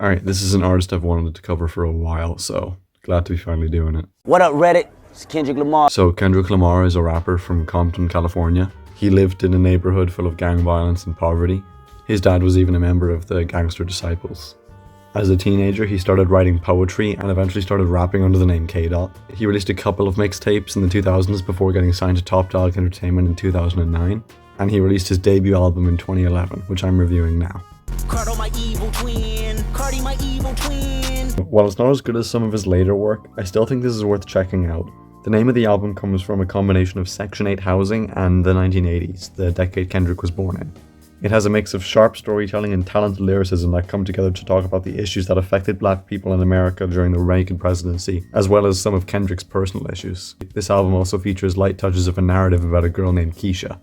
Alright, this is an artist I've wanted to cover for a while, so glad to be finally doing it. What up, Reddit? It's Kendrick Lamar. So Kendrick Lamar is a rapper from Compton, California. He lived in a neighborhood full of gang violence and poverty. His dad was even a member of the Gangster Disciples. As a teenager, he started writing poetry and eventually started rapping under the name m.A.A.d. He released a couple of mixtapes in the 2000s before getting signed to Top Dog Entertainment in 2009. And he released his debut album in 2011, which I'm reviewing now. Cardo, my evil twin. Cardi, my evil twin. While it's not as good as some of his later work, I still think this is worth checking out. The name of the album comes from a combination of Section 8 housing and the 1980s, the decade Kendrick was born in. It has a mix of sharp storytelling and talented lyricism that come together to talk about the issues that affected black people in America during the Reagan presidency, as well as some of Kendrick's personal issues. This album also features light touches of a narrative about a girl named Keisha.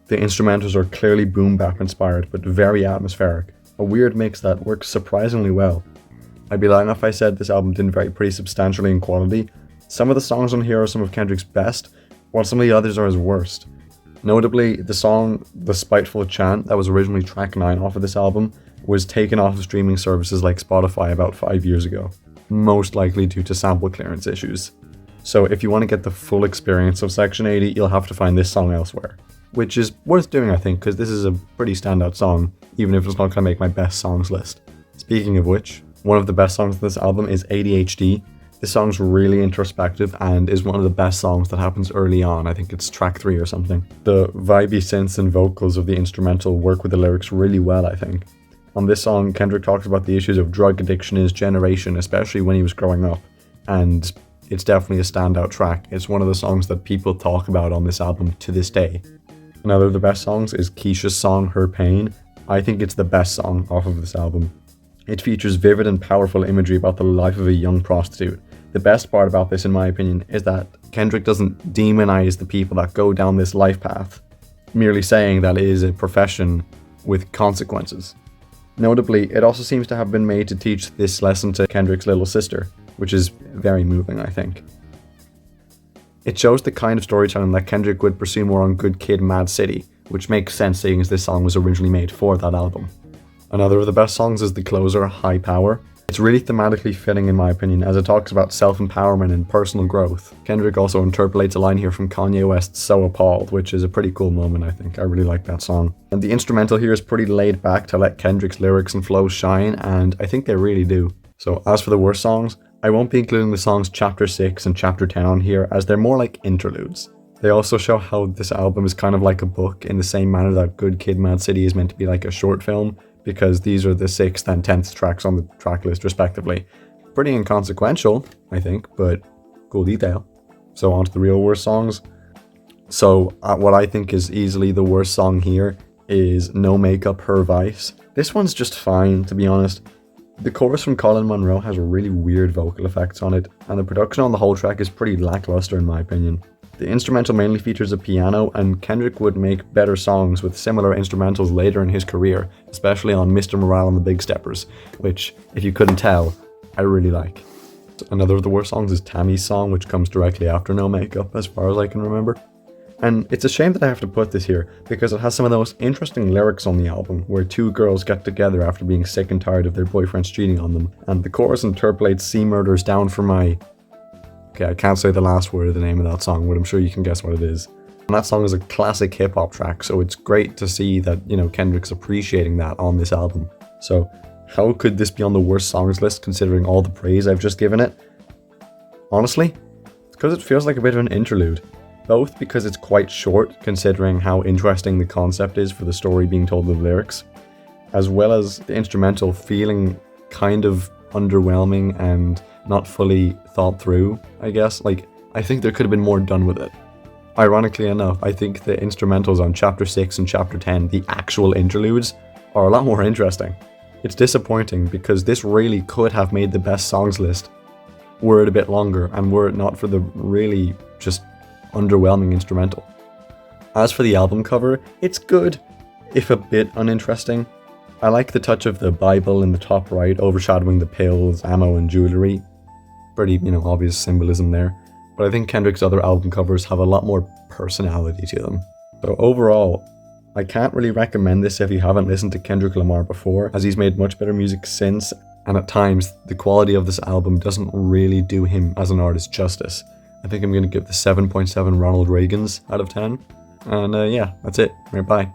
The instrumentals are clearly boom bap inspired, but very atmospheric, a weird mix that works surprisingly well. I'd be lying if I said this album didn't vary pretty substantially in quality. Some of the songs on here are some of Kendrick's best, while some of the others are his worst. Notably, the song The Spiteful Chant that was originally track 9 off of this album was taken off of streaming services like Spotify about 5 years ago, most likely due to sample clearance issues. So if you want to get the full experience of Section 80, you'll have to find this song elsewhere. Which is worth doing, I think, because this is a pretty standout song, even if it's not going to make my best songs list. Speaking of which, one of the best songs on this album is ADHD. This song's really introspective and is one of the best songs that happens early on. I think it's track 3 or something. The vibey synths and vocals of the instrumental work with the lyrics really well, I think. On this song, Kendrick talks about the issues of drug addiction in his generation, especially when he was growing up, and it's definitely a standout track. It's one of the songs that people talk about on this album to this day. Another of the best songs is Keisha's song Her Pain. I think it's the best song off of this album. It features vivid and powerful imagery about the life of a young prostitute. The best part about this, in my opinion, is that Kendrick doesn't demonize the people that go down this life path, merely saying that it is a profession with consequences. Notably, it also seems to have been made to teach this lesson to Kendrick's little sister, which is very moving, I think. It shows the kind of storytelling that Kendrick would pursue more on Good Kid, M.A.A.d City, which makes sense seeing as this song was originally made for that album. Another of the best songs is the closer, High Power. It's really thematically fitting in my opinion, as it talks about self-empowerment and personal growth. Kendrick also interpolates a line here from Kanye West's So Appalled, which is a pretty cool moment, I think. I really like that song. And the instrumental here is pretty laid back to let Kendrick's lyrics and flows shine, and I think they really do. So as for the worst songs, I won't be including the songs Chapter 6 and Chapter 10 on here, as they're more like interludes. They also show how this album is kind of like a book, in the same manner that Good Kid, M.A.A.d City is meant to be like a short film, because these are the 6th and 10th tracks on the track list respectively. Pretty inconsequential, I think, but cool detail. So on to the real worst songs. So what I think is easily the worst song here is No Makeup, Her Vice. This one's just fine, to be honest. The chorus from Colin Monroe has really weird vocal effects on it, and the production on the whole track is pretty lackluster in my opinion. The instrumental mainly features a piano, and Kendrick would make better songs with similar instrumentals later in his career, especially on Mr. Morale and the Big Steppers, which, if you couldn't tell, I really like. Another of the worst songs is Tammy's song, which comes directly after No Makeup, as far as I can remember. And it's a shame that I have to put this here, because it has some of the most interesting lyrics on the album, where two girls get together after being sick and tired of their boyfriends cheating on them, and the chorus interpolates "See Murders Down for My..." Okay, I can't say the last word of the name of that song, but I'm sure you can guess what it is. And that song is a classic hip-hop track, so it's great to see that, Kendrick's appreciating that on this album. So, how could this be on the worst songs list, considering all the praise I've just given it? Honestly, it's because it feels like a bit of an interlude. Both because it's quite short, considering how interesting the concept is for the story being told with lyrics, as well as the instrumental feeling kind of underwhelming and not fully thought through, I guess. I think there could have been more done with it. Ironically enough, I think the instrumentals on Chapter 6 and Chapter 10, the actual interludes, are a lot more interesting. It's disappointing because this really could have made the best songs list were it a bit longer, and were it not for the really just underwhelming instrumental. As for the album cover, it's good, if a bit uninteresting. I like the touch of the Bible in the top right overshadowing the pills, ammo and jewellery. Pretty, obvious symbolism there. But I think Kendrick's other album covers have a lot more personality to them. So overall, I can't really recommend this if you haven't listened to Kendrick Lamar before, as he's made much better music since, and at times the quality of this album doesn't really do him as an artist justice. I think I'm going to give this 7.7 Ronald Reagans out of 10. And yeah, that's it. Right, bye.